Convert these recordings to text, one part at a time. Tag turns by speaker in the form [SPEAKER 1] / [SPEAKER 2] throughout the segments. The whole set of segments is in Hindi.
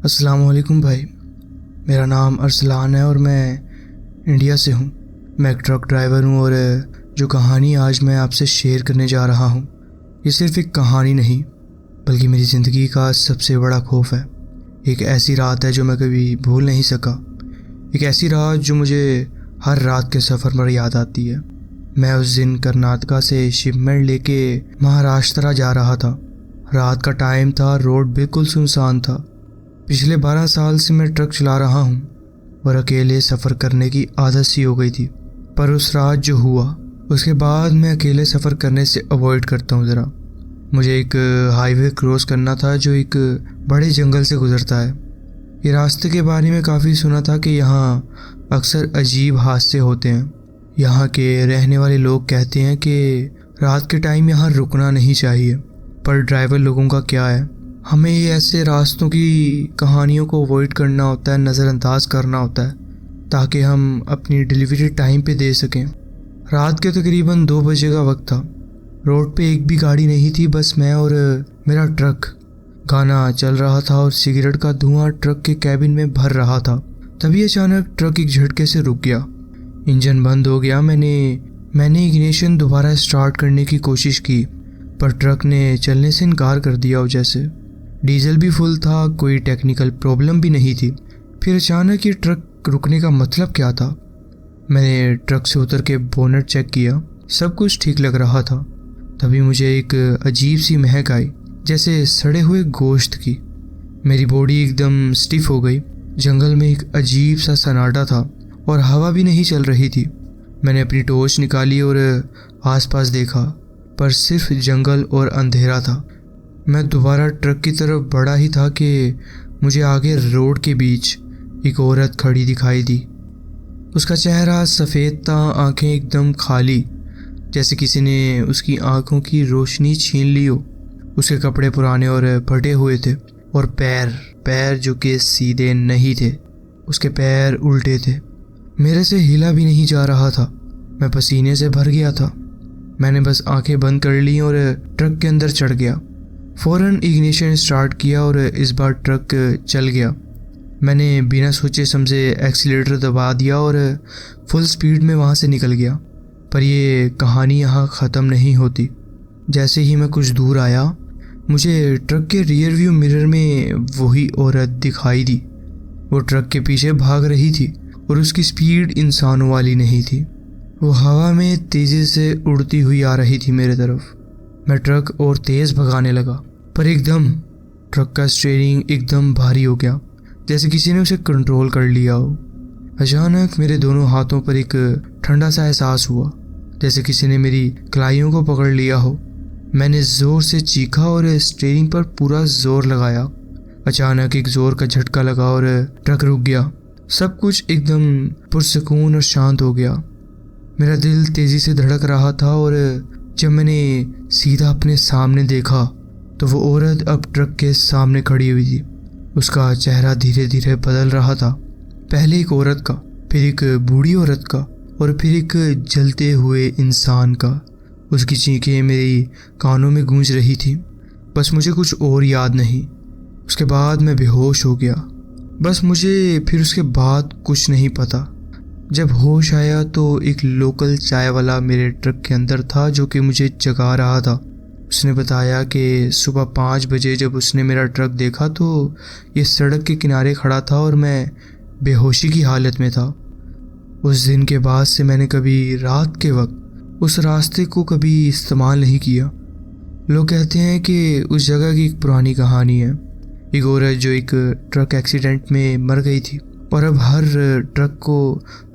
[SPEAKER 1] अस्सलाम वालेकुम भाई। मेरा नाम अरसलान है और मैं इंडिया से हूँ। मैं एक ट्रक ड्राइवर हूँ और जो कहानी आज मैं आपसे शेयर करने जा रहा हूँ ये सिर्फ एक कहानी नहीं बल्कि मेरी ज़िंदगी का सबसे बड़ा खौफ है। एक ऐसी रात है जो मैं कभी भूल नहीं सका। एक ऐसी रात जो मुझे हर रात के सफ़र पर याद आती है। मैं उस दिन कर्नाटका से शिपमेंट लेके महाराष्ट्र जा रहा था। रात का टाइम था, रोड बिल्कुल सुनसान था। पिछले 12 साल से मैं ट्रक चला रहा हूँ और अकेले सफ़र करने की आदत सी हो गई थी। पर उस रात जो हुआ उसके बाद मैं अकेले सफ़र करने से अवॉइड करता हूँ ज़रा। मुझे एक हाईवे क्रॉस करना था जो एक बड़े जंगल से गुज़रता है। ये रास्ते के बारे में काफ़ी सुना था कि यहाँ अक्सर अजीब हादसे होते हैं। यहाँ के रहने वाले लोग कहते हैं कि रात के टाइम यहाँ रुकना नहीं चाहिए, पर ड्राइवर लोगों का क्या है, हमें ये ऐसे रास्तों की कहानियों को अवॉइड करना होता है, नज़रअंदाज करना होता है ताकि हम अपनी डिलीवरी टाइम पे दे सकें। रात के तकरीबन 2 बजे का वक्त था। रोड पे एक भी गाड़ी नहीं थी, बस मैं और मेरा ट्रक। गाना चल रहा था और सिगरेट का धुआं ट्रक के कैबिन में भर रहा था। तभी अचानक ट्रक एक झटके से रुक गया। इंजन बंद हो गया। मैंने इग्निशन दोबारा स्टार्ट करने की कोशिश की, पर ट्रक ने चलने से इनकार कर दिया। जैसे डीजल भी फुल था, कोई टेक्निकल प्रॉब्लम भी नहीं थी। फिर अचानक ये ट्रक रुकने का मतलब क्या था? मैंने ट्रक से उतर के बोनट चेक किया, सब कुछ ठीक लग रहा था। तभी मुझे एक अजीब सी महक आई, जैसे सड़े हुए गोश्त की। मेरी बॉडी एकदम स्टिफ हो गई। जंगल में एक अजीब सा सन्नाटा था और हवा भी नहीं चल रही थी। मैंने अपनी टॉर्च निकाली और आसपास देखा, पर सिर्फ जंगल और अंधेरा था। मैं दोबारा ट्रक की तरफ बढ़ा ही था कि मुझे आगे रोड के बीच एक औरत खड़ी दिखाई दी। उसका चेहरा सफ़ेद था, आंखें एकदम खाली, जैसे किसी ने उसकी आंखों की रोशनी छीन ली हो। उसके कपड़े पुराने और फटे हुए थे और पैर जो कि सीधे नहीं थे, उसके पैर उल्टे थे। मेरे से हिला भी नहीं जा रहा था। मैं पसीने से भर गया था। मैंने बस आंखें बंद कर ली और ट्रक के अंदर चढ़ गया। फ़ौरन इग्निशन स्टार्ट किया और इस बार ट्रक चल गया। मैंने बिना सोचे समझे एक्सीलेटर दबा दिया और फुल स्पीड में वहाँ से निकल गया। पर ये कहानी यहाँ ख़त्म नहीं होती। जैसे ही मैं कुछ दूर आया, मुझे ट्रक के रियर व्यू मिरर में वही औरत दिखाई दी। वो ट्रक के पीछे भाग रही थी और उसकी स्पीड इंसानों वाली नहीं थी। वो हवा में तेज़ी से उड़ती हुई आ रही थी मेरे तरफ। मैं ट्रक और तेज़ भगाने लगा, पर एकदम ट्रक का स्टीयरिंग एकदम भारी हो गया, जैसे किसी ने उसे कंट्रोल कर लिया हो। अचानक मेरे दोनों हाथों पर एक ठंडा सा एहसास हुआ, जैसे किसी ने मेरी कलाइयों को पकड़ लिया हो। मैंने ज़ोर से चीखा और स्टीयरिंग पर पूरा जोर लगाया। अचानक एक ज़ोर का झटका लगा और ट्रक रुक गया। सब कुछ एकदम पुरसुकून और शांत हो गया। मेरा दिल तेज़ी से धड़क रहा था और जब मैंने सीधा अपने सामने देखा तो वो औरत अब ट्रक के सामने खड़ी हुई थी। उसका चेहरा धीरे धीरे बदल रहा था। पहले एक औरत का, फिर एक बूढ़ी औरत का और फिर एक जलते हुए इंसान का। उसकी चीखें मेरी कानों में गूंज रही थी। बस मुझे कुछ और याद नहीं। उसके बाद मैं बेहोश हो गया। बस मुझे फिर उसके बाद कुछ नहीं पता। जब होश आया तो एक लोकल चाय वाला मेरे ट्रक के अंदर था जो कि मुझे जगा रहा था। उसने बताया कि सुबह 5 बजे जब उसने मेरा ट्रक देखा तो ये सड़क के किनारे खड़ा था और मैं बेहोशी की हालत में था। उस दिन के बाद से मैंने कभी रात के वक्त उस रास्ते को कभी इस्तेमाल नहीं किया। लोग कहते हैं कि उस जगह की एक पुरानी कहानी है, एक औरत जो एक ट्रक एक्सीडेंट में मर गई थी और अब हर ट्रक को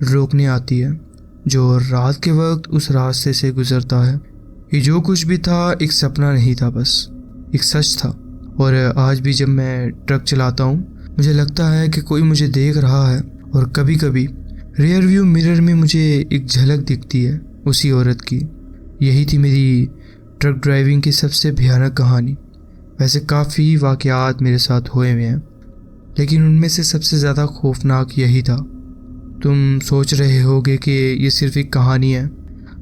[SPEAKER 1] रोकने आती है जो रात के वक्त उस रास्ते से गुजरता है। ये जो कुछ भी था एक सपना नहीं था, बस एक सच था। और आज भी जब मैं ट्रक चलाता हूँ मुझे लगता है कि कोई मुझे देख रहा है और कभी कभी रियर व्यू मिरर में मुझे एक झलक दिखती है उसी औरत की। यही थी मेरी ट्रक ड्राइविंग की सबसे भयानक कहानी। वैसे काफ़ी वाक़यात मेरे साथ हुए हैं, लेकिन उनमें से सबसे ज़्यादा खौफनाक यही था। तुम सोच रहे होगे कि ये सिर्फ एक कहानी है,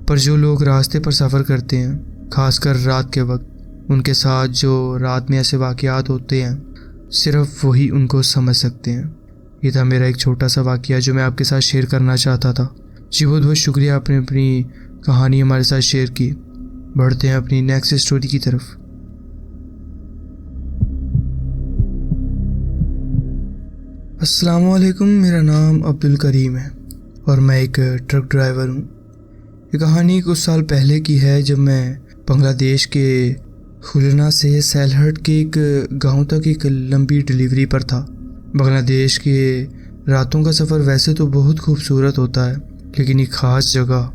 [SPEAKER 1] पर जो लोग रास्ते पर सफ़र करते हैं, खासकर रात के वक्त, उनके साथ जो रात में ऐसे वाक़यात होते हैं, सिर्फ वही उनको समझ सकते हैं। ये था मेरा एक छोटा सा वाकया जो मैं आपके साथ शेयर करना चाहता था। जी बहुत बहुत शुक्रिया, आपने अपनी कहानी हमारे साथ शेयर की। बढ़ते हैं अपनी नेक्स्ट स्टोरी की तरफ। अस्सलाम वालेकुम, मेरा नाम अब्दुल करीम है और मैं एक ट्रक ड्राइवर हूँ। ये कहानी कुछ साल पहले की है जब मैं बांग्लादेश के खुलना से सैलहट के एक गांव तक एक लंबी डिलीवरी पर था। बांग्लादेश के रातों का सफ़र वैसे तो बहुत खूबसूरत होता है, लेकिन एक ख़ास जगह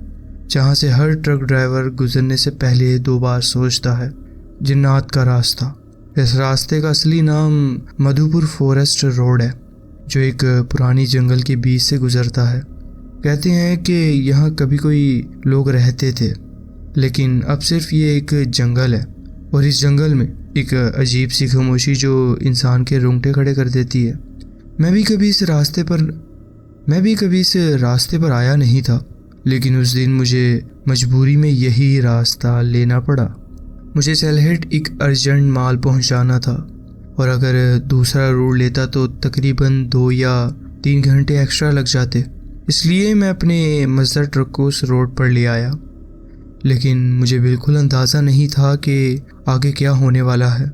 [SPEAKER 1] जहाँ से हर ट्रक ड्राइवर गुजरने से पहले 2 बार सोचता है, जिन्नात का रास्ता। इस रास्ते का असली नाम मधुपुर फॉरेस्ट रोड है, जो एक पुरानी जंगल के बीच से गुजरता है। कहते हैं कि यहाँ कभी कोई लोग रहते थे, लेकिन अब सिर्फ ये एक जंगल है और इस जंगल में एक अजीब सी खामोशी जो इंसान के रोंगटे खड़े कर देती है। मैं भी कभी इस रास्ते पर आया नहीं था, लेकिन उस दिन मुझे मजबूरी में यही रास्ता लेना पड़ा। मुझे सैलहट एक अर्जेंट माल पहुंचाना था और अगर दूसरा रोड लेता तो तकरीबन 2 या 3 घंटे एक्स्ट्रा लग जाते। इसलिए मैं अपने मजदूर ट्रक को उस रोड पर ले आया, लेकिन मुझे बिल्कुल अंदाज़ा नहीं था कि आगे क्या होने वाला है।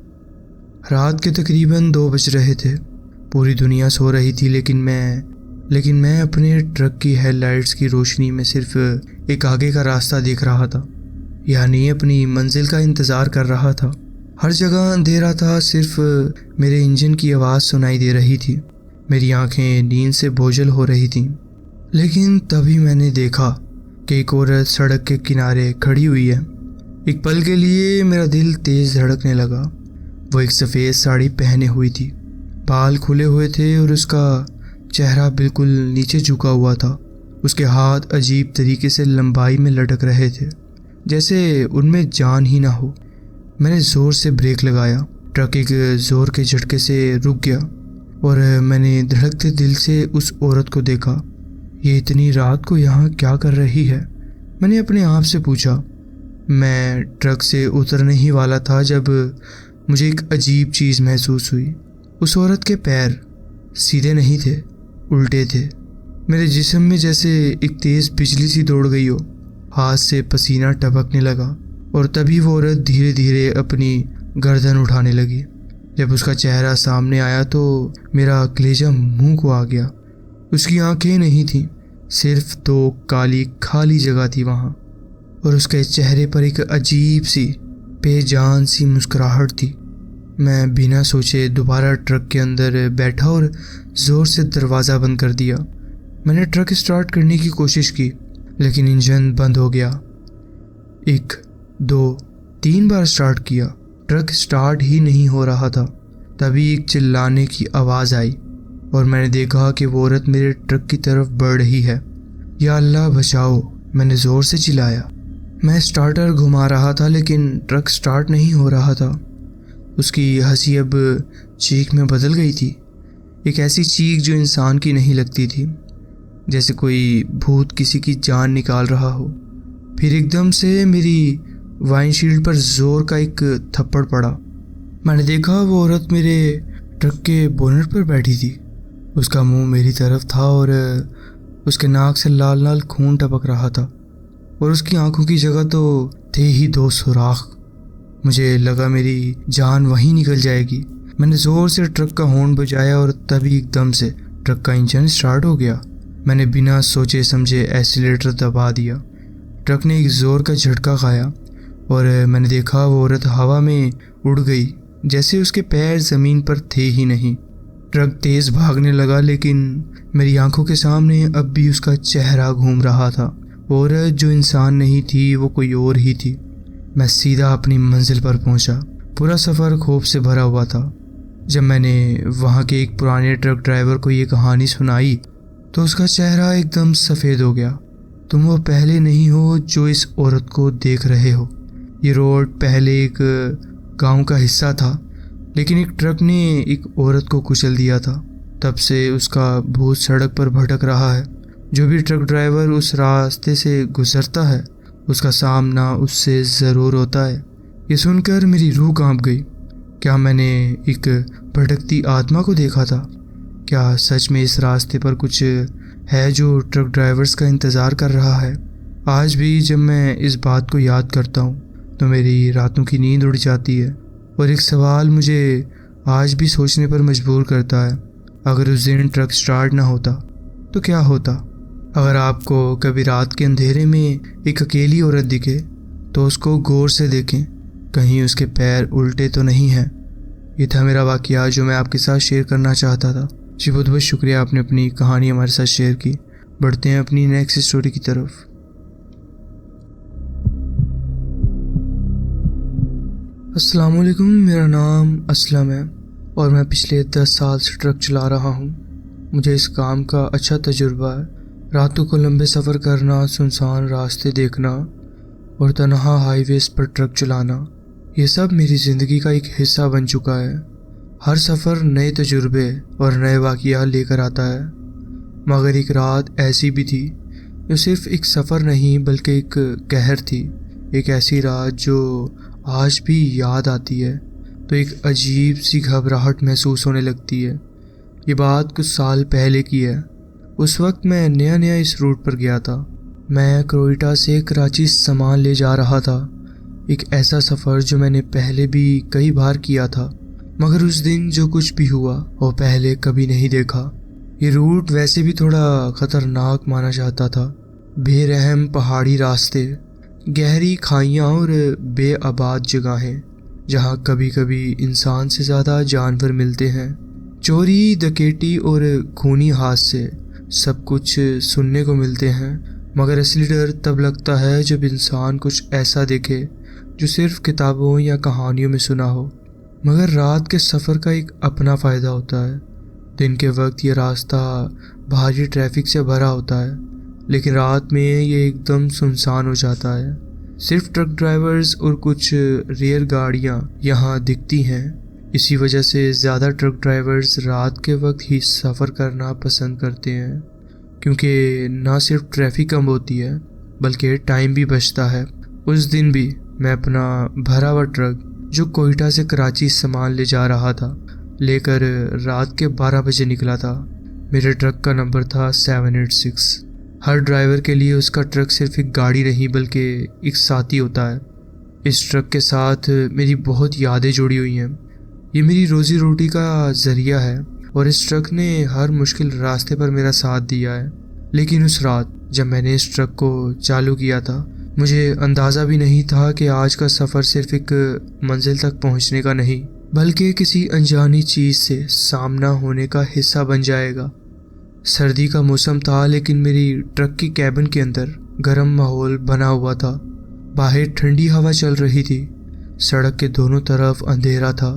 [SPEAKER 1] रात के तकरीबन 2 बज रहे थे। पूरी दुनिया सो रही थी, लेकिन मैं अपने ट्रक की हेडलाइट्स की रोशनी में सिर्फ एक आगे का रास्ता देख रहा था, यानी अपनी मंजिल का इंतज़ार कर रहा था। हर जगह अंधेरा था, सिर्फ मेरे इंजन की आवाज़ सुनाई दे रही थी। मेरी आंखें नींद से बोझल हो रही थीं। लेकिन तभी मैंने देखा कि एक औरत सड़क के किनारे खड़ी हुई है। एक पल के लिए मेरा दिल तेज़ धड़कने लगा। वो एक सफ़ेद साड़ी पहने हुई थी, बाल खुले हुए थे और उसका चेहरा बिल्कुल नीचे झुका हुआ था। उसके हाथ अजीब तरीके से लंबाई में लटक रहे थे, जैसे उनमें जान ही ना हो। मैंने ज़ोर से ब्रेक लगाया। ट्रक एक ज़ोर के झटके से रुक गया और मैंने धड़कते दिल से उस औरत को देखा। ये इतनी रात को यहाँ क्या कर रही है? मैंने अपने आप से पूछा। मैं ट्रक से उतरने ही वाला था जब मुझे एक अजीब चीज़ महसूस हुई। उस औरत के पैर सीधे नहीं थे, उल्टे थे। मेरे जिस्म में जैसे एक तेज़ बिजली सी दौड़ गई हो। हाथ से पसीना टपकने लगा और तभी वो औरत धीरे धीरे अपनी गर्दन उठाने लगी। जब उसका चेहरा सामने आया तो मेरा कलेजा मुंह को आ गया। उसकी आंखें नहीं थीं, सिर्फ 2 काली खाली जगह थी वहाँ, और उसके चेहरे पर एक अजीब सी बेजान सी मुस्कुराहट थी। मैं बिना सोचे दोबारा ट्रक के अंदर बैठा और ज़ोर से दरवाज़ा बंद कर दिया। मैंने ट्रक स्टार्ट करने की कोशिश की, लेकिन इंजन बंद हो गया। 1, 2, 3 बार स्टार्ट किया, ट्रक स्टार्ट ही नहीं हो रहा था। तभी एक चिल्लाने की आवाज़ आई और मैंने देखा कि वो औरत मेरे ट्रक की तरफ बढ़ रही है। या अल्लाह बचाओ, मैंने ज़ोर से चिल्लाया। मैं स्टार्टर घुमा रहा था, लेकिन ट्रक स्टार्ट नहीं हो रहा था। उसकी हंसी अब चीख में बदल गई थी, एक ऐसी चीख जो इंसान की नहीं लगती थी, जैसे कोई भूत किसी की जान निकाल रहा हो। फिर एकदम से मेरी वाइंडशील्ड पर ज़ोर का एक थप्पड़ पड़ा। मैंने देखा वो औरत मेरे ट्रक के बोनट पर बैठी थी। उसका मुंह मेरी तरफ था और उसके नाक से लाल लाल खून टपक रहा था, और उसकी आंखों की जगह तो थे ही 2 सुराख। मुझे लगा मेरी जान वहीं निकल जाएगी। मैंने ज़ोर से ट्रक का हॉर्न बजाया और तभी एकदम से ट्रक का इंजन स्टार्ट हो गया। मैंने बिना सोचे समझे एक्सीलेटर दबा दिया। ट्रक ने एक ज़ोर का झटका खाया और मैंने देखा वो औरत हवा में उड़ गई, जैसे उसके पैर ज़मीन पर थे ही नहीं। ट्रक तेज़ भागने लगा, लेकिन मेरी आंखों के सामने अब भी उसका चेहरा घूम रहा था। वो औरत जो इंसान नहीं थी, वो कोई और ही थी। मैं सीधा अपनी मंजिल पर पहुंचा। पूरा सफ़र खौफ से भरा हुआ था। जब मैंने वहाँ के एक पुराने ट्रक ड्राइवर को ये कहानी सुनाई तो उसका चेहरा एकदम सफ़ेद हो गया। तुम वो पहले नहीं हो जो इस औरत को देख रहे हो। ये रोड पहले एक गांव का हिस्सा था, लेकिन एक ट्रक ने एक औरत को कुचल दिया था। तब से उसका भूत सड़क पर भटक रहा है। जो भी ट्रक ड्राइवर उस रास्ते से गुजरता है, उसका सामना उससे ज़रूर होता है। ये सुनकर मेरी रूह कांप गई। क्या मैंने एक भटकती आत्मा को देखा था? क्या सच में इस रास्ते पर कुछ है जो ट्रक ड्राइवर्स का इंतज़ार कर रहा है? आज भी जब मैं इस बात को याद करता हूँ तो मेरी रातों की नींद उड़ जाती है और एक सवाल मुझे आज भी सोचने पर मजबूर करता है। अगर उस दिन ट्रक स्टार्ट ना होता तो क्या होता? अगर आपको कभी रात के अंधेरे में एक अकेली औरत दिखे तो उसको गौर से देखें, कहीं उसके पैर उल्टे तो नहीं हैं। ये था मेरा वाकया जो मैं आपके साथ शेयर करना चाहता था। जी बहुत बहुत शुक्रिया, आपने अपनी कहानी हमारे साथ शेयर की। बढ़ते हैं अपनी नेक्स्ट स्टोरी की तरफ। अस्सलाम वालेकुम, मेरा नाम असलम है और मैं पिछले 10 साल से ट्रक चला रहा हूँ। मुझे इस काम का अच्छा तजुर्बा है। रातों को लंबे सफ़र करना, सुनसान रास्ते देखना और तन्हा हाईवेज़ पर ट्रक चलाना, ये सब मेरी ज़िंदगी का एक हिस्सा बन चुका है। हर सफ़र नए तजुर्बे और नए वाक़या लेकर आता है। मगर एक रात ऐसी भी थी जो सिर्फ़ एक सफ़र नहीं बल्कि एक कहर थी। एक ऐसी रात जो आज भी याद आती है तो एक अजीब सी घबराहट महसूस होने लगती है। ये बात कुछ साल पहले की है। उस वक्त मैं नया नया इस रूट पर गया था। मैं क्रोएटा से कराची सामान ले जा रहा था। एक ऐसा सफ़र जो मैंने पहले भी कई बार किया था, मगर उस दिन जो कुछ भी हुआ वो पहले कभी नहीं देखा। ये रूट वैसे भी थोड़ा ख़तरनाक माना जाता था। बेरहम पहाड़ी रास्ते, गहरी खाइयाँ और बेआबाद जगहें जहाँ कभी कभी इंसान से ज़्यादा जानवर मिलते हैं। चोरी, डकैती और खूनी हादसे सब कुछ सुनने को मिलते हैं, मगर असली डर तब लगता है जब इंसान कुछ ऐसा देखे जो सिर्फ किताबों या कहानियों में सुना हो। मगर रात के सफ़र का एक अपना फ़ायदा होता है। दिन के वक्त ये रास्ता भारी ट्रैफिक से भरा होता है, लेकिन रात में ये एकदम सुनसान हो जाता है। सिर्फ ट्रक ड्राइवर्स और कुछ रेयर गाड़ियाँ यहाँ दिखती हैं। इसी वजह से ज़्यादा ट्रक ड्राइवर्स रात के वक्त ही सफ़र करना पसंद करते हैं, क्योंकि ना सिर्फ ट्रैफिक कम होती है बल्कि टाइम भी बचता है। उस दिन भी मैं अपना भरा हुआ ट्रक जो कोयटा से कराची सामान ले जा रहा था लेकर रात के 12 बजे निकला था। मेरे ट्रक का नंबर था 786। हर ड्राइवर के लिए उसका ट्रक सिर्फ एक गाड़ी नहीं बल्कि एक साथी होता है। इस ट्रक के साथ मेरी बहुत यादें जुड़ी हुई हैं। ये मेरी रोज़ी रोटी का ज़रिया है और इस ट्रक ने हर मुश्किल रास्ते पर मेरा साथ दिया है। लेकिन उस रात जब मैंने इस ट्रक को चालू किया था, मुझे अंदाज़ा भी नहीं था कि आज का सफ़र सिर्फ एक मंजिल तक पहुंचने का नहीं बल्कि किसी अनजानी चीज़ से सामना होने का हिस्सा बन जाएगा। सर्दी का मौसम था, लेकिन मेरी ट्रक की कैबिन के अंदर गर्म माहौल बना हुआ था। बाहर ठंडी हवा चल रही थी। सड़क के दोनों तरफ अंधेरा था,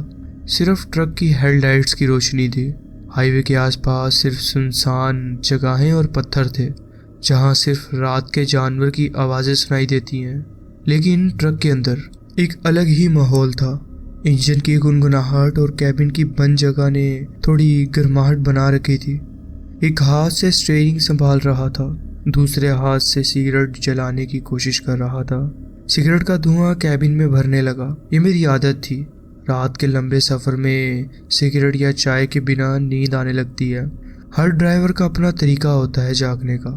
[SPEAKER 1] सिर्फ ट्रक की हेडलाइट्स की रोशनी थी। हाईवे के आसपास सिर्फ सुनसान जगहें और पत्थर थे जहाँ सिर्फ रात के जानवर की आवाज़ें सुनाई देती हैं। लेकिन ट्रक के अंदर एक अलग ही माहौल था। इंजन की गुनगुनाहट और कैबिन की बंद जगह ने थोड़ी गर्माहट बना रखी थी। एक हाथ से स्टीयरिंग संभाल रहा था, दूसरे हाथ से सिगरेट जलाने की कोशिश कर रहा था। सिगरेट का धुआं कैबिन में भरने लगा। ये मेरी आदत थी। रात के लंबे सफ़र में सिगरेट या चाय के बिना नींद आने लगती है। हर ड्राइवर का अपना तरीका होता है जागने का,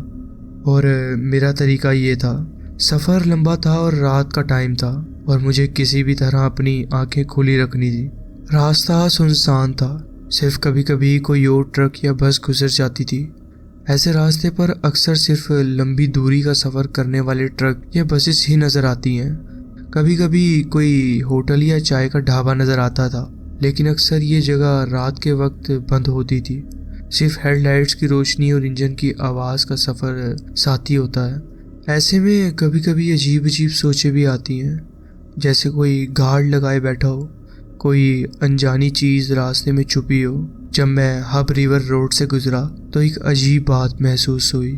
[SPEAKER 1] और मेरा तरीका ये था। सफ़र लंबा था और रात का टाइम था और मुझे किसी भी तरह अपनी आंखें खुली रखनी थी। रास्ता सुनसान था, सिर्फ कभी कभी कोई और ट्रक या बस गुजर जाती थी। ऐसे रास्ते पर अक्सर सिर्फ लंबी दूरी का सफ़र करने वाले ट्रक या बसेस ही नज़र आती हैं। कभी कभी कोई होटल या चाय का ढाबा नज़र आता था, लेकिन अक्सर ये जगह रात के वक्त बंद होती थी। सिर्फ हेडलाइट्स की रोशनी और इंजन की आवाज़ का सफ़र साथी होता है। ऐसे में कभी कभी अजीब अजीब सोचें भी आती हैं, जैसे कोई गार्ड लगाए बैठा हो, कोई अनजानी चीज़ रास्ते में छुपी हो। जब मैं हब रिवर रोड से गुजरा तो एक अजीब बात महसूस हुई।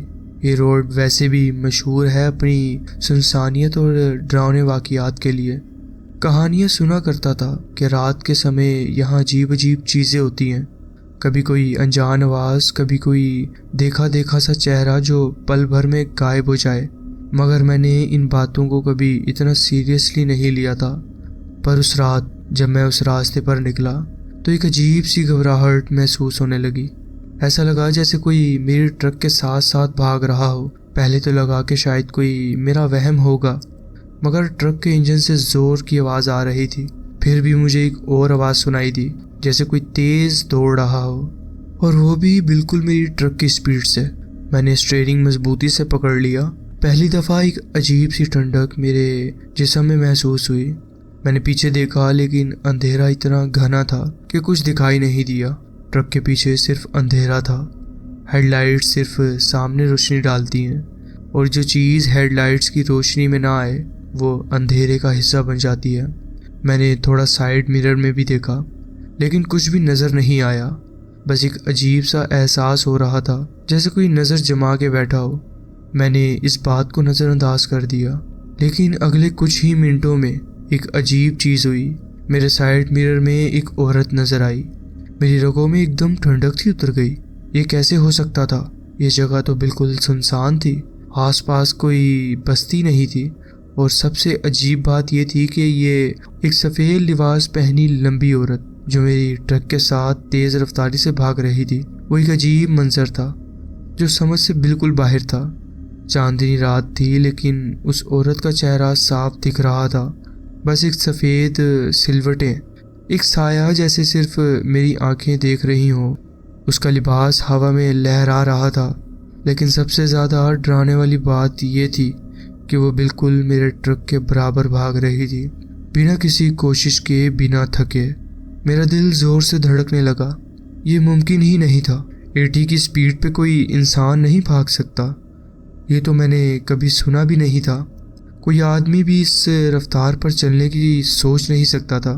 [SPEAKER 1] ये रोड वैसे भी मशहूर है अपनी सुनसानियत और डरावने वाक़ियात के लिए। कहानियाँ सुना करता था कि रात के समय यहाँ अजीब अजीब चीज़ें होती हैं। कभी कोई अनजान आवाज़, कभी कोई देखा देखा सा चेहरा जो पल भर में गायब हो जाए। मगर मैंने इन बातों को कभी इतना सीरियसली नहीं लिया था। पर उस रात जब मैं उस रास्ते पर निकला तो एक अजीब सी घबराहट महसूस होने लगी। ऐसा लगा जैसे कोई मेरी ट्रक के साथ साथ भाग रहा हो। पहले तो लगा कि शायद कोई मेरा वहम होगा, मगर ट्रक के इंजन से जोर की आवाज़ आ रही थी। फिर भी मुझे एक और आवाज़ सुनाई दी, जैसे कोई तेज़ दौड़ रहा हो, और वो भी बिल्कुल मेरी ट्रक की स्पीड से। मैंने स्टीयरिंग मजबूती से पकड़ लिया। पहली दफ़ा एक अजीब सी ठंडक मेरे जिस्म में महसूस हुई। मैंने पीछे देखा, लेकिन अंधेरा इतना घना था कि कुछ दिखाई नहीं दिया। ट्रक के पीछे सिर्फ अंधेरा था। हेडलाइट्स सिर्फ सामने रोशनी डालती हैं, और जो चीज़ हेडलाइट्स की रोशनी में ना आए वो अंधेरे का हिस्सा बन जाती है। मैंने थोड़ा साइड मिरर में भी देखा, लेकिन कुछ भी नज़र नहीं आया। बस एक अजीब सा एहसास हो रहा था, जैसे कोई नज़र जमा के बैठा हो। मैंने इस बात को नज़रअंदाज कर दिया, लेकिन अगले कुछ ही मिनटों में एक अजीब चीज़ हुई। मेरे साइड मिरर में एक औरत नज़र आई। मेरी रगों में एकदम ठंडक सी उतर गई। ये कैसे हो सकता था? ये जगह तो बिल्कुल सुनसान थी, आसपास कोई बस्ती नहीं थी, और सबसे अजीब बात यह थी कि ये एक सफ़ेद लिबास पहनी लंबी औरत जो मेरी ट्रक के साथ तेज़ रफ्तारी से भाग रही थी। वो एक अजीब मंजर था जो समझ से बिल्कुल बाहर था। चांदनी रात थी, लेकिन उस औरत का चेहरा साफ दिख रहा था। बस एक सफ़ेद सिलवटें, एक साया जैसे सिर्फ मेरी आंखें देख रही हों। उसका लिबास हवा में लहरा रहा था, लेकिन सबसे ज़्यादा डराने वाली बात यह थी कि वो बिल्कुल मेरे ट्रक के बराबर भाग रही थी, बिना किसी कोशिश के, बिना थके। मेरा दिल ज़ोर से धड़कने लगा। ये मुमकिन ही नहीं था। 80 की स्पीड पे कोई इंसान नहीं भाग सकता। ये तो मैंने कभी सुना भी नहीं था। कोई आदमी भी इस रफ्तार पर चलने की सोच नहीं सकता था।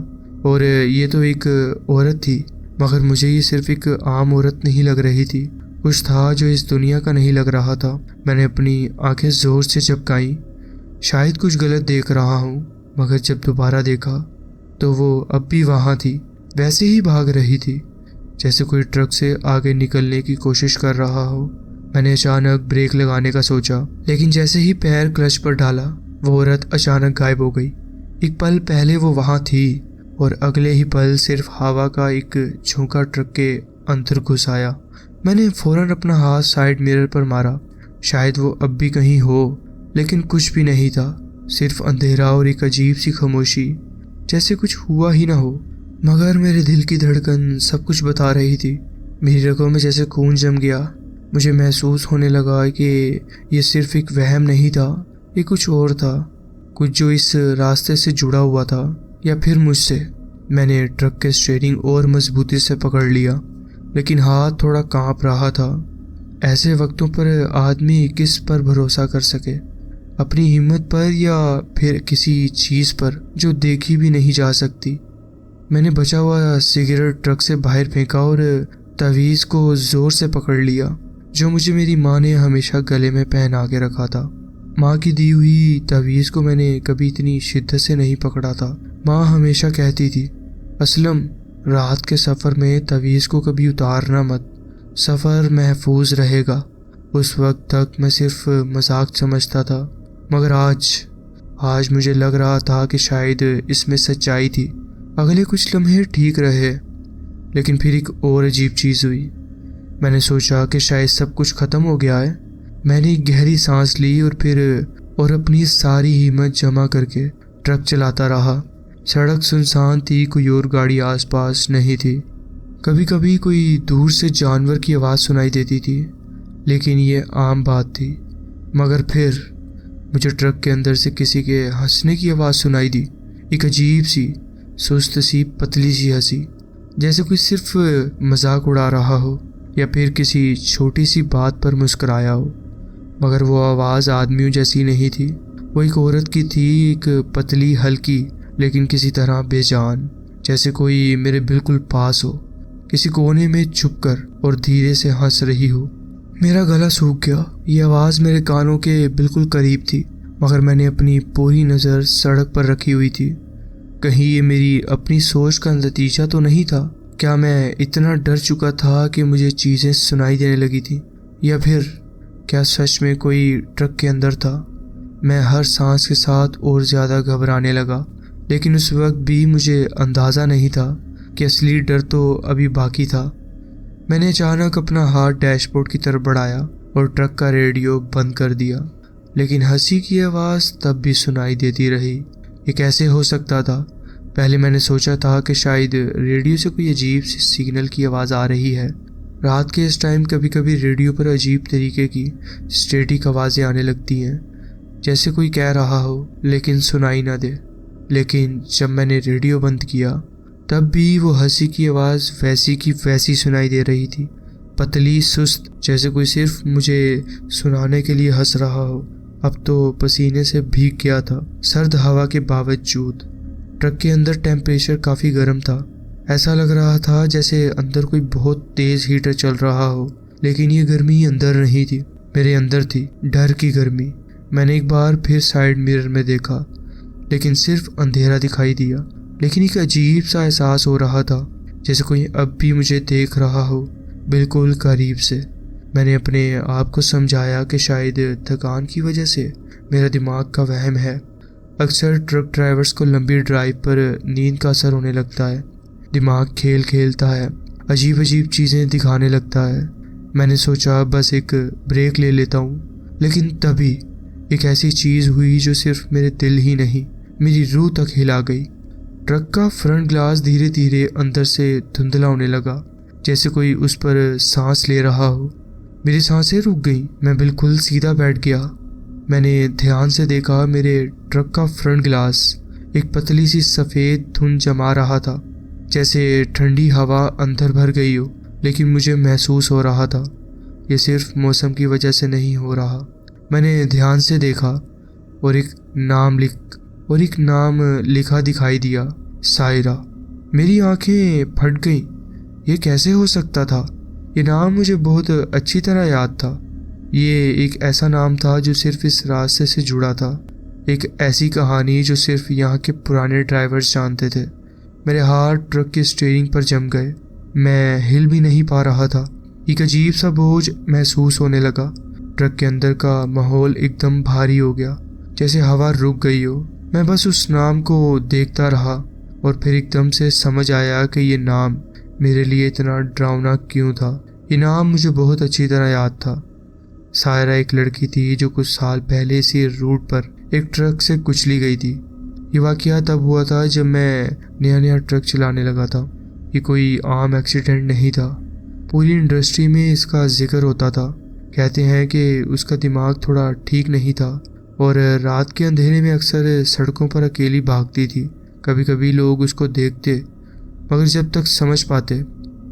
[SPEAKER 1] और ये तो एक औरत थी, मगर मुझे ये सिर्फ एक आम औरत नहीं लग रही थी। कुछ था जो इस दुनिया का नहीं लग रहा था। मैंने अपनी आंखें ज़ोर से झपकाई। शायद कुछ गलत देख रहा हूँ, मगर जब दोबारा देखा तो वो अब भी वहाँ थी, वैसे ही भाग रही थी जैसे कोई ट्रक से आगे निकलने की कोशिश कर रहा हो। मैंने अचानक ब्रेक लगाने का सोचा, लेकिन जैसे ही पैर क्लच पर डाला वो औरत अचानक गायब हो गई। एक पल पहले वो वहाँ थी, और अगले ही पल सिर्फ हवा का एक झोंका ट्रक के अंदर घुस आया। मैंने फौरन अपना हाथ साइड मिरर पर मारा, शायद वो अब भी कहीं हो, लेकिन कुछ भी नहीं था। सिर्फ अंधेरा और एक अजीब सी खामोशी, जैसे कुछ हुआ ही ना हो। मगर मेरे दिल की धड़कन सब कुछ बता रही थी। मेरी रगों में जैसे खून जम गया। मुझे महसूस होने लगा कि ये सिर्फ एक वहम नहीं था, ये कुछ और था, कुछ जो इस रास्ते से जुड़ा हुआ था, या फिर मुझसे। मैंने ट्रक के स्टीयरिंग और मजबूती से पकड़ लिया, लेकिन हाथ थोड़ा कांप रहा था। ऐसे वक्तों पर आदमी किस पर भरोसा कर सके, अपनी हिम्मत पर या फिर किसी चीज़ पर जो देखी भी नहीं जा सकती। मैंने बचा हुआ सिगरेट ट्रक से बाहर फेंका और तवीज़ को ज़ोर से पकड़ लिया, जो मुझे मेरी माँ ने हमेशा गले में पहना के रखा था। माँ की दी हुई तवीज़ को मैंने कभी इतनी शिद्दत से नहीं पकड़ा था। माँ हमेशा कहती थी, असलम, रात के सफ़र में तवीज़ को कभी उतारना मत, सफ़र महफूज रहेगा। उस वक्त तक मैं सिर्फ मजाक समझता था, मगर आज मुझे लग रहा था कि शायद इसमें सच्चाई थी। अगले कुछ लम्हे ठीक रहे, लेकिन फिर एक और अजीब चीज़ हुई। मैंने सोचा कि शायद सब कुछ ख़त्म हो गया है। मैंने एक गहरी सांस ली और अपनी सारी हिम्मत जमा करके ट्रक चलाता रहा। सड़क सुनसान थी, कोई और गाड़ी आसपास नहीं थी। कभी कभी कोई दूर से जानवर की आवाज़ सुनाई देती थी, लेकिन ये आम बात थी। मगर फिर मुझे ट्रक के अंदर से किसी के हंसने की आवाज़ सुनाई दी। एक अजीब सी, सुस्त सी, पतली सी हंसी, जैसे कोई सिर्फ मजाक उड़ा रहा हो या फिर किसी छोटी सी बात पर मुस्कुराया हो। मगर वो आवाज़ आदमियों जैसी नहीं थी, वो एक औरत की थी, एक पतली, हल्की, लेकिन किसी तरह बेजान, जैसे कोई मेरे बिल्कुल पास हो, किसी कोने में छुपकर और धीरे से हंस रही हो। मेरा गला सूख गया। ये आवाज़ मेरे कानों के बिल्कुल करीब थी, मगर मैंने अपनी पूरी नज़र सड़क पर रखी हुई थी। कहीं ये मेरी अपनी सोच का नतीजा तो नहीं था? क्या मैं इतना डर चुका था कि मुझे चीज़ें सुनाई देने लगी थी, या फिर क्या सच में कोई ट्रक के अंदर था? मैं हर सांस के साथ और ज़्यादा घबराने लगा। लेकिन उस वक्त भी मुझे अंदाज़ा नहीं था कि असली डर तो अभी बाकी था। मैंने अचानक अपना हाथ डैशबोर्ड की तरफ बढ़ाया और ट्रक का रेडियो बंद कर दिया, लेकिन हंसी की आवाज़ तब भी सुनाई देती रही। ये कैसे हो सकता था? पहले मैंने सोचा था कि शायद रेडियो से कोई अजीब सी सिग्नल की आवाज़ आ रही है। रात के इस टाइम कभी कभी रेडियो पर अजीब तरीके की स्टैटिक आवाज़ें आने लगती हैं, जैसे कोई कह रहा हो लेकिन सुनाई ना दे। लेकिन जब मैंने रेडियो बंद किया तब भी वो हंसी की आवाज़ वैसी की वैसी सुनाई दे रही थी, पतली सुस्त, जैसे कोई सिर्फ मुझे सुनाने के लिए हंस रहा हो। अब तो पसीने से भीग गया था। सर्द हवा के बावजूद ट्रक के अंदर टेम्परेचर काफ़ी गर्म था। ऐसा लग रहा था जैसे अंदर कोई बहुत तेज़ हीटर चल रहा हो, लेकिन ये गर्मी अंदर नहीं थी, मेरे अंदर थी, डर की गर्मी। मैंने एक बार फिर साइड मिरर में देखा, लेकिन सिर्फ अंधेरा दिखाई दिया। लेकिन एक अजीब सा एहसास हो रहा था, जैसे कोई अब भी मुझे देख रहा हो, बिल्कुल करीब से। मैंने अपने आप को समझाया कि शायद थकान की वजह से मेरा दिमाग का वहम है। अक्सर ट्रक ड्राइवर्स को लंबी ड्राइव पर नींद का असर होने लगता है, दिमाग खेल खेलता है, अजीब अजीब चीज़ें दिखाने लगता है। मैंने सोचा बस एक ब्रेक ले लेता हूँ, लेकिन तभी एक ऐसी चीज़ हुई जो सिर्फ मेरे दिल ही नहीं, मेरी रूह तक हिला गई। ट्रक का फ्रंट ग्लास धीरे धीरे अंदर से धुंधला होने लगा, जैसे कोई उस पर सांस ले रहा हो। मेरी सांसें रुक गई, मैं बिल्कुल सीधा बैठ गया। मैंने ध्यान से देखा, मेरे ट्रक का फ्रंट ग्लास एक पतली सी सफ़ेद धुंध जमा रहा था, जैसे ठंडी हवा अंदर भर गई हो। लेकिन मुझे महसूस हो रहा था ये सिर्फ मौसम की वजह से नहीं हो रहा। मैंने ध्यान से देखा और एक नाम लिखा दिखाई दिया, सायरा। मेरी आंखें फट गईं। ये कैसे हो सकता था? ये नाम मुझे बहुत अच्छी तरह याद था। ये एक ऐसा नाम था जो सिर्फ इस रास्ते से जुड़ा था, एक ऐसी कहानी जो सिर्फ यहाँ के पुराने ड्राइवर्स जानते थे। मेरे हाथ ट्रक के स्टीयरिंग पर जम गए, मैं हिल भी नहीं पा रहा था। एक अजीब सा बोझ महसूस होने लगा। ट्रक के अंदर का माहौल एकदम भारी हो गया, जैसे हवा रुक गई हो। मैं बस उस नाम को देखता रहा और फिर एकदम से समझ आया कि ये नाम मेरे लिए इतना डरावना क्यों था। ये नाम मुझे बहुत अच्छी तरह याद था। सायरा एक लड़की थी जो कुछ साल पहले इसी रूट पर एक ट्रक से कुचली गई थी। ये वाकया तब हुआ था जब मैं नया नया ट्रक चलाने लगा था। ये कोई आम एक्सीडेंट नहीं था, पूरी इंडस्ट्री में इसका जिक्र होता था। कहते हैं कि उसका दिमाग थोड़ा ठीक नहीं था और रात के अंधेरे में अक्सर सड़कों पर अकेली भागती थी। कभी कभी लोग उसको देखते, मगर जब तक समझ पाते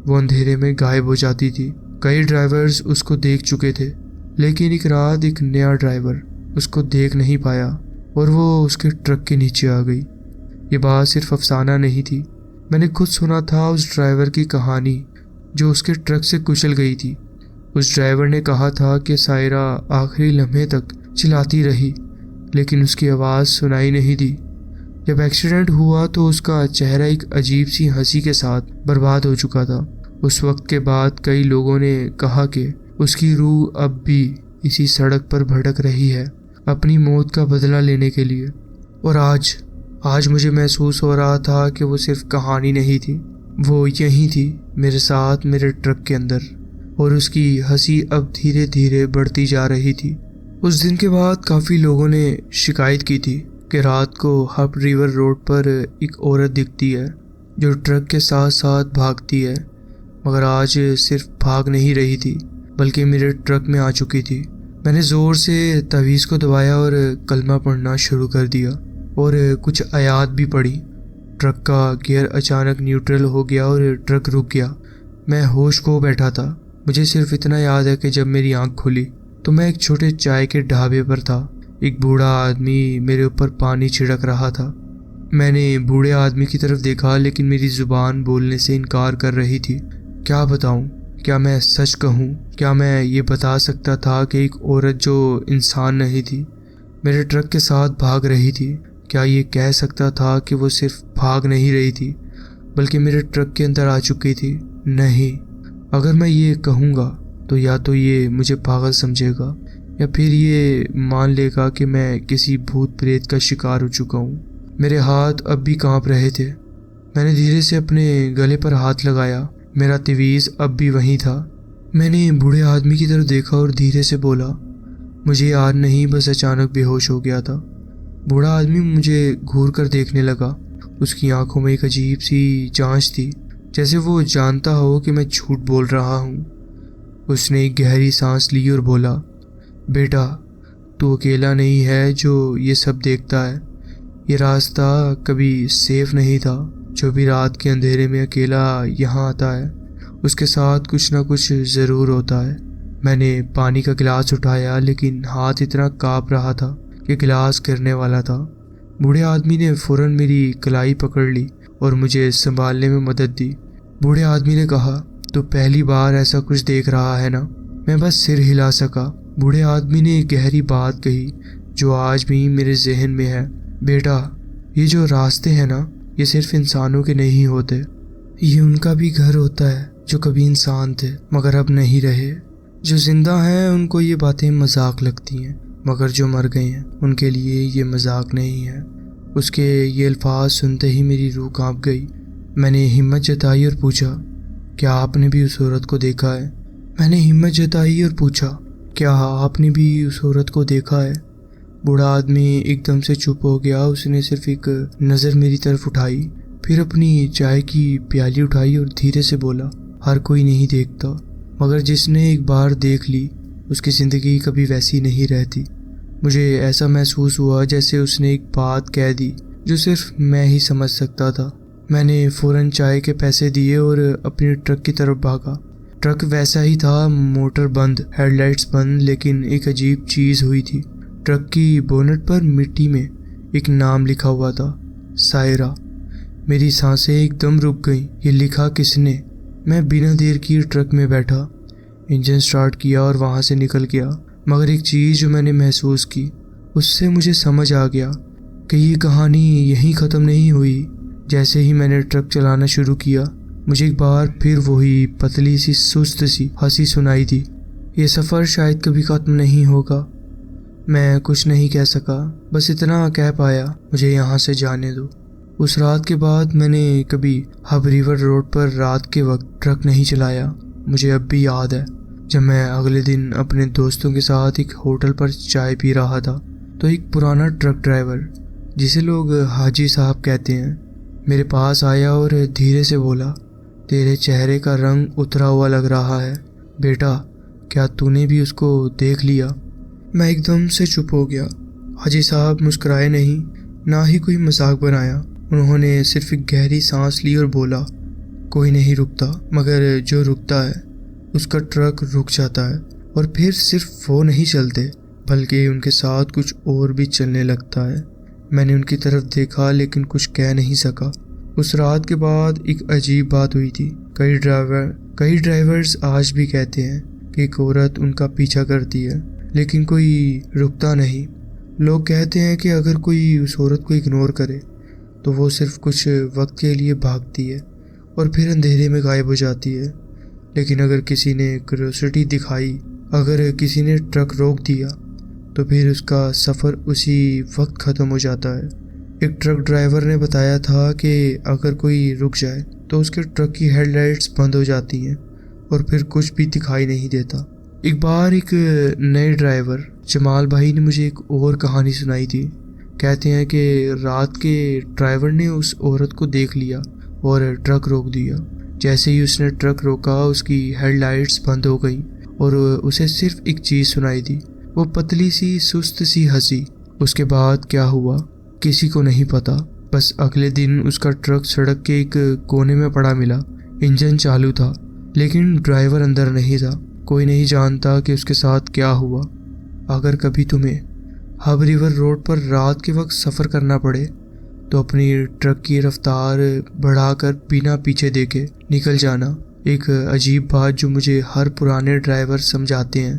[SPEAKER 1] वो अंधेरे में गायब हो जाती थी। कई ड्राइवर्स उसको देख चुके थे, लेकिन एक रात एक नया ड्राइवर उसको देख नहीं पाया और वो उसके ट्रक के नीचे आ गई। ये बात सिर्फ अफसाना नहीं थी, मैंने खुद सुना था उस ड्राइवर की कहानी जो उसके ट्रक से कुचल गई थी। उस ड्राइवर ने कहा था कि सायरा आखिरी लम्हे तक चिल्लाती रही, लेकिन उसकी आवाज़ सुनाई नहीं दी। जब एक्सीडेंट हुआ तो उसका चेहरा एक अजीब सी हंसी के साथ बर्बाद हो चुका था। उस वक्त के बाद कई लोगों ने कहा कि उसकी रूह अब भी इसी सड़क पर भटक रही है, अपनी मौत का बदला लेने के लिए। और आज मुझे महसूस हो रहा था कि वो सिर्फ कहानी नहीं थी, वो यहीं थी मेरे साथ, मेरे ट्रक के अंदर, और उसकी हंसी अब धीरे धीरे बढ़ती जा रही थी। उस दिन के बाद काफ़ी लोगों ने शिकायत की थी कि रात को हब रिवर रोड पर एक औरत दिखती है जो ट्रक के साथ साथ भागती है, मगर आज सिर्फ भाग नहीं रही थी बल्कि मेरे ट्रक में आ चुकी थी। मैंने ज़ोर से तवीज़ को दबाया और कलमा पढ़ना शुरू कर दिया और कुछ आयात भी पढ़ी। ट्रक का गियर अचानक न्यूट्रल हो गया और ट्रक रुक गया। मैं होश खो बैठा था। मुझे सिर्फ इतना याद है कि जब मेरी आंख खुली तो मैं एक छोटे चाय के ढाबे पर था। एक बूढ़ा आदमी मेरे ऊपर पानी छिड़क रहा था। मैंने बूढ़े आदमी की तरफ देखा, लेकिन मेरी ज़ुबान बोलने से इनकार कर रही थी। क्या बताऊं? क्या मैं सच कहूं? क्या मैं ये बता सकता था कि एक औरत जो इंसान नहीं थी मेरे ट्रक के साथ भाग रही थी? क्या ये कह सकता था कि वो सिर्फ भाग नहीं रही थी बल्कि मेरे ट्रक के अंदर आ चुकी थी? नहीं। अगर मैं ये कहूँगा तो या तो ये मुझे पागल समझेगा या फिर ये मान लेगा कि मैं किसी भूत प्रेत का शिकार हो चुका हूँ। मेरे हाथ अब भी कांप रहे थे। मैंने धीरे से अपने गले पर हाथ लगाया। मेरा तवीज़ अब भी वहीं था। मैंने बूढ़े आदमी की तरफ देखा और धीरे से बोला, मुझे याद नहीं, बस अचानक बेहोश हो गया था। बूढ़ा आदमी मुझे घूर कर देखने लगा। उसकी आंखों में एक अजीब सी जांच थी, जैसे वो जानता हो कि मैं झूठ बोल रहा हूँ। उसने एक गहरी सांस ली और बोला, बेटा, तू अकेला नहीं है जो ये सब देखता है। ये रास्ता कभी सेफ नहीं था। जो भी रात के अंधेरे में अकेला यहाँ आता है, उसके साथ कुछ ना कुछ ज़रूर होता है। मैंने पानी का गिलास उठाया, लेकिन हाथ इतना काँप रहा था कि गिलास गिरने वाला था। बूढ़े आदमी ने फ़ौरन मेरी कलाई पकड़ ली और मुझे संभालने में मदद दी। बूढ़े आदमी ने कहा, तो पहली बार ऐसा कुछ देख रहा है ना? मैं बस सिर हिला सका। बूढ़े आदमी ने एक गहरी बात कही जो आज भी मेरे जहन में है। बेटा, ये जो रास्ते हैं ना, ये सिर्फ इंसानों के नहीं होते। ये उनका भी घर होता है जो कभी इंसान थे मगर अब नहीं रहे। जो जिंदा हैं उनको ये बातें मजाक लगती हैं, मगर जो मर गए हैं उनके लिए ये मजाक नहीं है। उसके ये अल्फाज सुनते ही मेरी रूह कांप गई। मैंने हिम्मत जताई और पूछा, क्या आपने भी उस औरत को देखा है? मैंने हिम्मत जताई और पूछा, क्या आपने भी उस औरत को देखा है? बूढ़ा आदमी एकदम से चुप हो गया। उसने सिर्फ एक नज़र मेरी तरफ उठाई, फिर अपनी चाय की प्याली उठाई और धीरे से बोला, हर कोई नहीं देखता, मगर जिसने एक बार देख ली उसकी ज़िंदगी कभी वैसी नहीं रहती। मुझे ऐसा महसूस हुआ जैसे उसने एक बात कह दी जो सिर्फ मैं ही समझ सकता था। मैंने फ़ौरन चाय के पैसे दिए और अपने ट्रक की तरफ भागा। ट्रक वैसा ही था, मोटर बंद, हेडलाइट्स बंद, लेकिन एक अजीब चीज़ हुई थी। ट्रक की बोनट पर मिट्टी में एक नाम लिखा हुआ था, सायरा। मेरी सांसें एकदम रुक गईं। ये लिखा किसने? मैं बिना देर किए ट्रक में बैठा, इंजन स्टार्ट किया और वहाँ से निकल गया। मगर एक चीज़ जो मैंने महसूस की, उससे मुझे समझ आ गया कि ये कहानी यहीं ख़त्म नहीं हुई। जैसे ही मैंने ट्रक चलाना शुरू किया, मुझे एक बार फिर वही पतली सी सुस्त सी हंसी सुनाई दी। ये सफ़र शायद कभी ख़त्म नहीं होगा। मैं कुछ नहीं कह सका, बस इतना कह पाया, मुझे यहाँ से जाने दो। उस रात के बाद मैंने कभी हब रिवर रोड पर रात के वक्त ट्रक नहीं चलाया। मुझे अब भी याद है, जब मैं अगले दिन अपने दोस्तों के साथ एक होटल पर चाय पी रहा था, तो एक पुराना ट्रक ड्राइवर, जिसे लोग हाजी साहब कहते हैं, मेरे पास आया और धीरे से बोला, तेरे चेहरे का रंग उतरा हुआ लग रहा है। बेटा, क्या तूने भी उसको देख लिया? मैं एकदम से चुप हो गया। हाजी साहब मुस्कुराए नहीं, ना ही कोई मजाक बनाया। उन्होंने सिर्फ एक गहरी सांस ली और बोला, कोई नहीं रुकता, मगर जो रुकता है उसका ट्रक रुक जाता है। और फिर सिर्फ वो नहीं चलते, बल्कि उनके साथ कुछ और भी चलने लगता है। मैंने उनकी तरफ देखा लेकिन कुछ कह नहीं सका। उस रात के बाद एक अजीब बात हुई थी। कई ड्राइवर्स आज भी कहते हैं कि एक औरत उनका पीछा करती है, लेकिन कोई रुकता नहीं। लोग कहते हैं कि अगर कोई उस औरत को इग्नोर करे तो वो सिर्फ कुछ वक्त के लिए भागती है और फिर अंधेरे में गायब हो जाती है। लेकिन अगर किसी ने क्यूरियोसिटी दिखाई, अगर किसी ने ट्रक रोक दिया, तो फिर उसका सफ़र उसी वक्त ख़त्म हो जाता है। एक ट्रक ड्राइवर ने बताया था कि अगर कोई रुक जाए तो उसके ट्रक की हेडलाइट्स बंद हो जाती हैं और फिर कुछ भी दिखाई नहीं देता। एक बार एक नए ड्राइवर जमाल भाई ने मुझे एक और कहानी सुनाई थी। कहते हैं कि रात के ड्राइवर ने उस औरत को देख लिया और ट्रक रोक दिया। जैसे ही उसने ट्रक रोका, उसकी हेडलाइट्स बंद हो गई और उसे सिर्फ एक चीज़ सुनाई दी, वो पतली सी सुस्त सी हंसी। उसके बाद क्या हुआ किसी को नहीं पता। बस अगले दिन उसका ट्रक सड़क के एक कोने में पड़ा मिला। इंजन चालू था लेकिन ड्राइवर अंदर नहीं था। कोई नहीं जानता कि उसके साथ क्या हुआ। अगर कभी तुम्हें हब रिवर रोड पर रात के वक्त सफ़र करना पड़े तो अपनी ट्रक की रफ्तार बढ़ाकर बिना पीछे देखे निकल जाना। एक अजीब बात जो मुझे हर पुराने ड्राइवर समझाते हैं,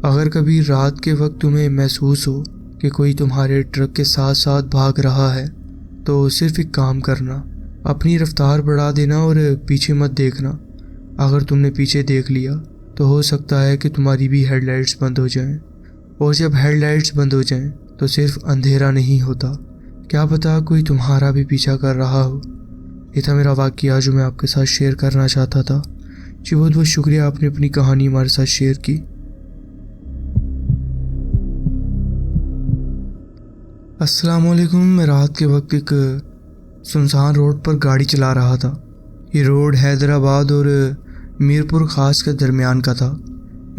[SPEAKER 1] अगर कभी रात के वक्त तुम्हें महसूस हो कि कोई तुम्हारे ट्रक के साथ साथ भाग रहा है, तो सिर्फ एक काम करना, अपनी रफ्तार बढ़ा देना और पीछे मत देखना। अगर तुमने पीछे देख लिया तो हो सकता है कि तुम्हारी भी हेडलाइट्स बंद हो जाएं, और जब हेडलाइट्स बंद हो जाएं तो सिर्फ अंधेरा नहीं होता, क्या पता कोई तुम्हारा भी पीछा कर रहा हो। ये था मेरा वाकया जो मैं आपके साथ शेयर करना चाहता था। जी बहुत बहुत शुक्रिया, आपने अपनी कहानी हमारे साथ शेयर की। अस्सलाम वालेकुम। मैं रात के वक्त एक सुनसान रोड पर गाड़ी चला रहा था। ये रोड हैदराबाद और मीरपुर ख़ास के दरमियान का था।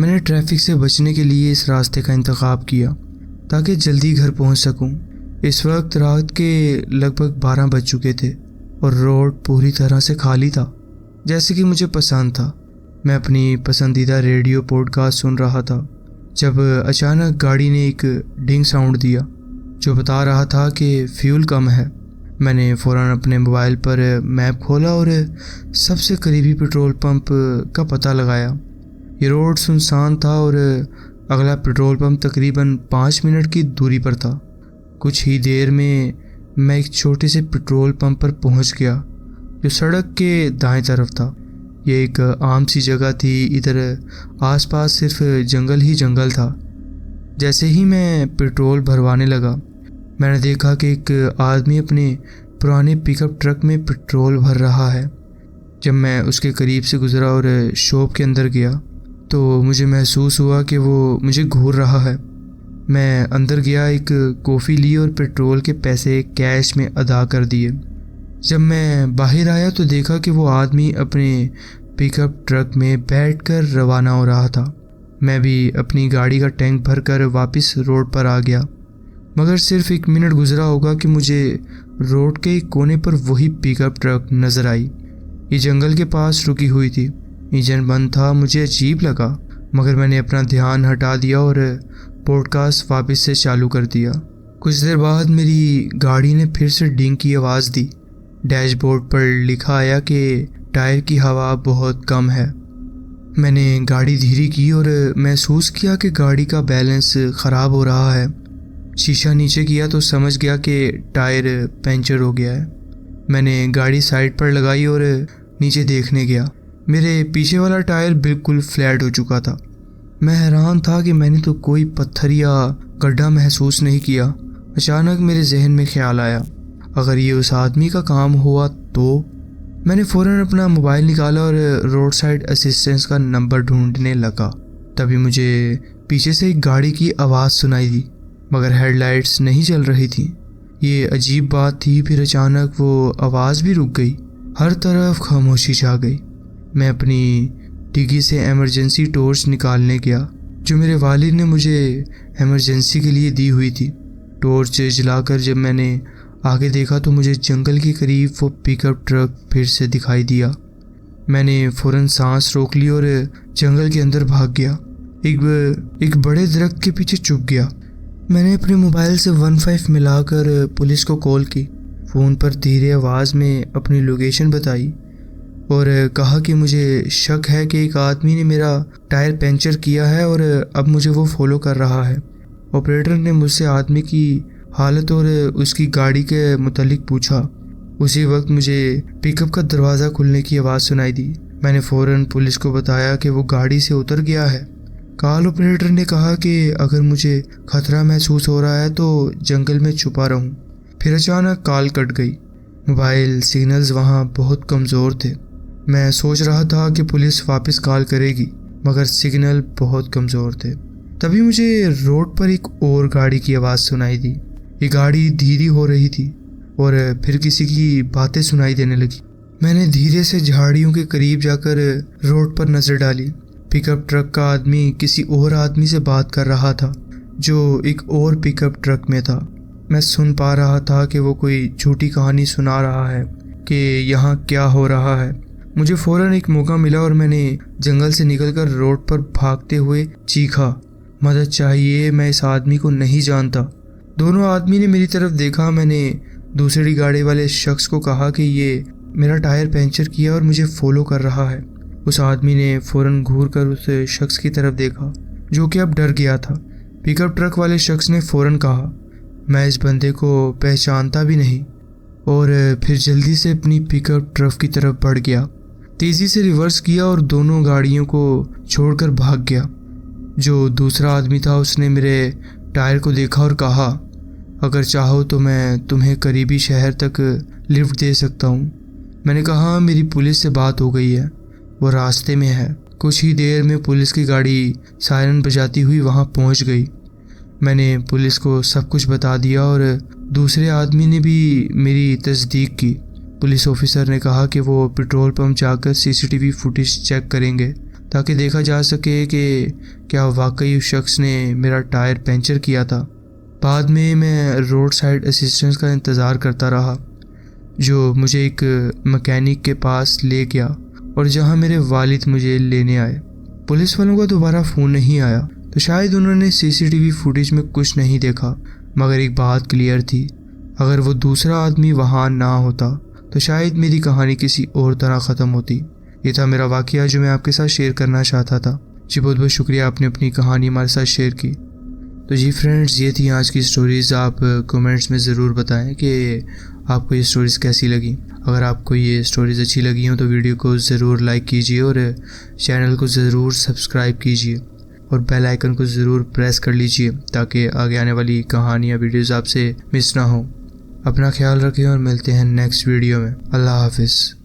[SPEAKER 1] मैंने ट्रैफिक से बचने के लिए इस रास्ते का इंतखाब किया ताकि जल्दी घर पहुंच सकूं। इस वक्त रात के लगभग 12 बज चुके थे और रोड पूरी तरह से खाली था, जैसे कि मुझे पसंद था। मैं अपनी पसंदीदा रेडियो पॉडकास्ट सुन रहा था जब अचानक गाड़ी ने एक डिंग साउंड दिया जो बता रहा था कि फ्यूल कम है। मैंने फ़ौरन अपने मोबाइल पर मैप खोला और सबसे करीबी पेट्रोल पंप का पता लगाया। ये रोड सुनसान था और अगला पेट्रोल पंप तकरीबन 5 मिनट की दूरी पर था। कुछ ही देर में मैं एक छोटे से पेट्रोल पंप पर पहुंच गया जो सड़क के दाएं तरफ था। ये एक आम सी जगह थी। इधर आसपास सिर्फ जंगल ही जंगल था। जैसे ही मैं पेट्रोल भरवाने लगा, मैंने देखा कि एक आदमी अपने पुराने पिकअप ट्रक में पेट्रोल भर रहा है। जब मैं उसके करीब से गुजरा और शॉप के अंदर गया तो मुझे महसूस हुआ कि वो मुझे घूर रहा है। मैं अंदर गया, एक कॉफ़ी ली और पेट्रोल के पैसे कैश में अदा कर दिए। जब मैं बाहर आया तो देखा कि वो आदमी अपने पिकअप ट्रक में बैठकर रवाना हो रहा था। मैं भी अपनी गाड़ी का टैंक भरकर वापस रोड पर आ गया, मगर सिर्फ 1 मिनट गुजरा होगा कि मुझे रोड के एक कोने पर वही पिकअप ट्रक नज़र आई। ये जंगल के पास रुकी हुई थी। इंजन बंद था। मुझे अजीब लगा, मगर मैंने अपना ध्यान हटा दिया और पॉडकास्ट वापस से चालू कर दिया। कुछ देर बाद मेरी गाड़ी ने फिर से डिंग की आवाज़ दी। डैशबोर्ड पर लिखा आया कि टायर की हवा बहुत कम है। मैंने गाड़ी धीरे की और महसूस किया कि गाड़ी का बैलेंस ख़राब हो रहा है। शीशा नीचे किया तो समझ गया कि टायर पंचर हो गया है। मैंने गाड़ी साइड पर लगाई और नीचे देखने गया। मेरे पीछे वाला टायर बिल्कुल फ्लैट हो चुका था। मैं हैरान था कि मैंने तो कोई पत्थर या गड्ढा महसूस नहीं किया। अचानक मेरे जहन में ख्याल आया, अगर ये उस आदमी का काम हुआ तो। मैंने फ़ौरन अपना मोबाइल निकाला और रोड साइड असिस्टेंस का नंबर ढूंढने लगा। तभी मुझे पीछे से एक गाड़ी की आवाज़ सुनाई दी, मगर हेडलाइट्स नहीं चल रही थी। ये अजीब बात थी। फिर अचानक वो आवाज़ भी रुक गई। हर तरफ खामोशी छा गई। मैं अपनी डिग्गी से इमरजेंसी टॉर्च निकालने गया जो मेरे वालिद ने मुझे इमरजेंसी के लिए दी हुई थी। टॉर्च जलाकर जब मैंने आगे देखा तो मुझे जंगल के करीब वो पिकअप ट्रक फिर से दिखाई दिया। मैंने फ़ौरन सांस रोक ली और जंगल के अंदर भाग गया। एक बड़े दरख्त के पीछे छुप गया। मैंने अपने मोबाइल से 15 मिलाकर पुलिस को कॉल की। फ़ोन पर धीरे आवाज़ में अपनी लोकेशन बताई और कहा कि मुझे शक है कि एक आदमी ने मेरा टायर पंचर किया है और अब मुझे वो फॉलो कर रहा है। ऑपरेटर ने मुझसे आदमी की हालत और उसकी गाड़ी के मुतालिक पूछा। उसी वक्त मुझे पिकअप का दरवाज़ा खुलने की आवाज़ सुनाई दी। मैंने फ़ौरन पुलिस को बताया कि वो गाड़ी से उतर गया है। कॉल ऑपरेटर ने कहा कि अगर मुझे खतरा महसूस हो रहा है तो जंगल में छुपा रहूं। फिर अचानक कॉल कट गई। मोबाइल सिग्नल्स वहां बहुत कमज़ोर थे। मैं सोच रहा था कि पुलिस वापस कॉल करेगी, मगर सिग्नल बहुत कमज़ोर थे। तभी मुझे रोड पर एक और गाड़ी की आवाज़ सुनाई दी। ये गाड़ी धीरे हो रही थी और फिर किसी की बातें सुनाई देने लगी। मैंने धीरे से झाड़ियों के करीब जाकर रोड पर नज़र डाली। पिकअप ट्रक का आदमी किसी और आदमी से बात कर रहा था जो एक और पिकअप ट्रक में था। मैं सुन पा रहा था कि वो कोई झूठी कहानी सुना रहा है कि यहाँ क्या हो रहा है। मुझे फ़ौरन एक मौका मिला और मैंने जंगल से निकलकर रोड पर भागते हुए चीखा, मदद चाहिए, मैं इस आदमी को नहीं जानता। दोनों आदमी ने मेरी तरफ देखा। मैंने दूसरी गाड़ी वाले शख्स को कहा कि ये मेरा टायर पंचर किया और मुझे फॉलो कर रहा है। उस आदमी ने फ़ौरन घूर कर उस शख्स की तरफ देखा जो कि अब डर गया था। पिकअप ट्रक वाले शख्स ने फ़ौरन कहा, मैं इस बंदे को पहचानता भी नहीं, और फिर जल्दी से अपनी पिकअप ट्रक की तरफ बढ़ गया। तेज़ी से रिवर्स किया और दोनों गाड़ियों को छोड़कर भाग गया। जो दूसरा आदमी था उसने मेरे टायर को देखा और कहा, अगर चाहो तो मैं तुम्हें करीबी शहर तक लिफ्ट दे सकता हूँ। मैंने कहा मेरी पुलिस से बात हो गई है, वो रास्ते में है। कुछ ही देर में पुलिस की गाड़ी सायरन बजाती हुई वहाँ पहुँच गई। मैंने पुलिस को सब कुछ बता दिया और दूसरे आदमी ने भी मेरी तस्दीक की। पुलिस ऑफिसर ने कहा कि वो पेट्रोल पंप जाकर सीसीटीवी फुटेज चेक करेंगे ताकि देखा जा सके कि क्या वाकई उस शख्स ने मेरा टायर पंचर किया था। बाद में मैं रोड साइड असिस्टेंस का इंतज़ार करता रहा जो मुझे एक मैकेनिक के पास ले गया और जहां मेरे वालिद मुझे लेने आए। पुलिस वालों का दोबारा फ़ोन नहीं आया तो शायद उन्होंने सीसीटीवी फुटेज में कुछ नहीं देखा, मगर एक बात क्लियर थी, अगर वो दूसरा आदमी वहाँ ना होता तो शायद मेरी कहानी किसी और तरह ख़त्म होती। ये था मेरा वाक़या जो मैं आपके साथ शेयर करना चाहता था। जी बहुत बहुत शुक्रिया, आपने अपनी कहानी हमारे साथ शेयर की। तो जी फ्रेंड्स, ये थी आज की स्टोरीज़। आप कमेंट्स में ज़रूर बताएं कि आपको ये स्टोरीज़ कैसी लगी। अगर आपको ये स्टोरीज़ अच्छी लगी हो तो वीडियो को ज़रूर लाइक कीजिए और चैनल को ज़रूर सब्सक्राइब कीजिए और बेल आइकन को ज़रूर प्रेस कर लीजिए ताकि आगे आने वाली कहानियाँ वीडियोज़ आपसे मिस ना हो। अपना ख्याल रखें और मिलते हैं नेक्स्ट वीडियो में। अल्लाह हाफिज़।